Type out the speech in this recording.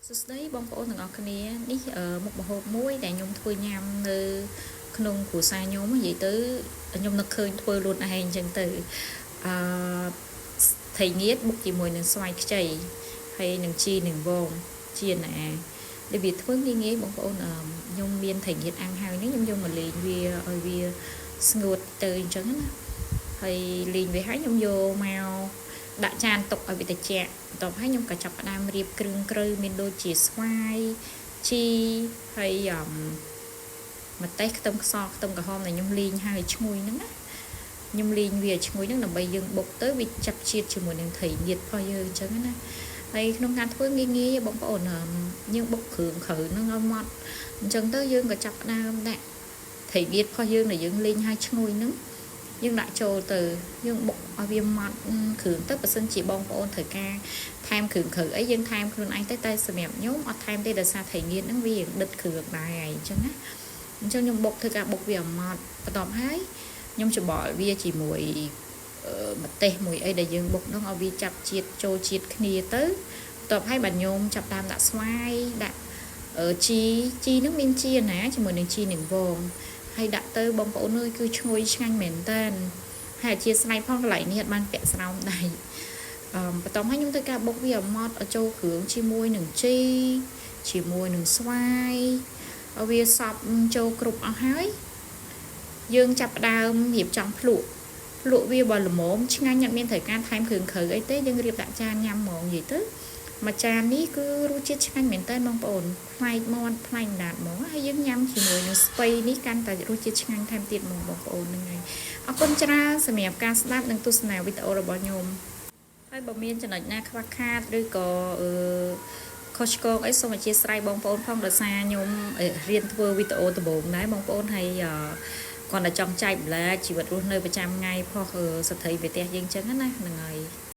សួស្តីបងប្អូនទាំងអស់គ្នានេះមុខម្ហូបមួយដែលខ្ញុំធ្វើញ៉ាំនៅក្នុងគ្រួសារខ្ញុំនិយាយទៅខ្ញុំនឹកឃើញធ្វើខ្លួនឯងអញ្ចឹងទៅអឺថៃងៀតបុកជាមួយនឹងស្វាយខ្ចីហើយនឹងជីនឹងវងជាណារបៀបធ្វើងាយៗបងប្អូនខ្ញុំមានថៃងៀតអាំងហើយនេះខ្ញុំយកមកលេងវាឲ្យវាស្ងួតទៅអញ្ចឹងណាហើយលេងវាហើយខ្ញុំយកមកដាក់ចានទុកឲ្យវាត្រជាក់បន្ទាប់ហើយខ្ញុំក៏ចាប់ផ្ដើមរៀបគ្រឿងក្រៅមានដូចជាស្វាយជីហើយម្ទេសខ្ទឹមខ្សខ្ទឹមក្រហមដែលខ្ញុំលីងហើយឈ្ងុយហ្នឹងណាខ្ញុំលីងវាឈ្ងុយហ្នឹងដើម្បីយើងបុកទៅវាចាប់ជាតិជាមួយនឹងត្រីងៀតរបស់យើងអញ្ចឹងណាហើយក្នុងការធ្វើងាយៗបងប្អូនយើងបុកគ្រឿងក្រៅហ្នឹងឲ្យម៉ត់អញ្ចឹងទៅយើងក៏ចាប់ផ្ដើមដាក់ត្រីងៀតរបស់យើងដែលយើងលីងហើយឈ្ងុយហ្នឹងយើងដាក់ចូលទៅយើងបុកឲ្យវាម៉ត់គ្រឿងទៅបើសិនជាបងប្អូនត្រូវការថែមគ្រឿងក្រៅអីយើងថែមខ្លួនឯងទៅតែសម្រាប់ខ្ញុំអត់ថែមទេដោយសារត្រីងៀតហ្នឹងវាដិតគ្រឿងដែរអញ្ចឹងណាអញ្ចឹងខ្ញុំបុកធ្វើការបុកវាឲ្យម៉ត់បន្ទាប់ហើយខ្ញុំច្បល់វាជាមួយម្ទេសមួយអីដែលយើងបុកនោះឲ្យវាចាប់ជាតិចូលជាតិគ្នាទៅបន្ទាប់ហើយបាទខ្ញុំចាប់តាមដាក់ស្វាយដាក់ជីនឹងមានជីណាជាមួយនឹងជីនឹងវងហើយដាក់ទៅបងប្អូនអើយគឺឈ្ងុយឆ្ងាញ់មែនតើហើយអធិស្ឋានផងកន្លែងនេះអត់បានពាក់ស្រោមដៃបន្ទាប់ហើយខ្ញុំធ្វើការបុកវាឲ្យម៉ត់ឲ្យចូលគ្រឿងជាមួយនឹងជីជាមួយនឹងស្វាយឲ្យវាសប់ចូលគ្រប់អស់ហើយយើងចាប់ផ្ដើមរៀបចំភ្លក់វាបើល្មមឆ្ងាញ់អត់មានត្រូវការថែមគ្រឿងក្រៅអីទេយើងរៀបដាក់ចានញ៉ាំហ្មងនិយាយទៅមួយចាននេះគឺរសជាតិឆ្ងាញ់មែនតើបងប្អូនផ្លែកមាត់ផ្លែកដាតហ្មងហើយយើងញ៉ាំជាមួយនឹងស្ពៃនេះកាន់តែរសជាតិឆ្ងាញ់ថែមទៀតហ្មងបងប្អូនហ្នឹងហើយអរគុណច្រើនសម្រាប់ការស្ដាប់និងទស្សនាវីដេអូរបស់ខ្ញុំហើយបើមានចំណុចណាខ្វះខាតឬក៏ខុសឆ្គងអីសូមអធិស្ឋានបងប្អូនផងដោយសារខ្ញុំរៀនធ្វើវីដេអូដំបូងដែរបងប្អូនហើយគាត់តែចង់ចែកម្លែកជីវិតរស់នៅប្រចាំថ្ងៃផុសស្ត្រីប្រទេសយើងចឹងណាហ្នឹងហើយ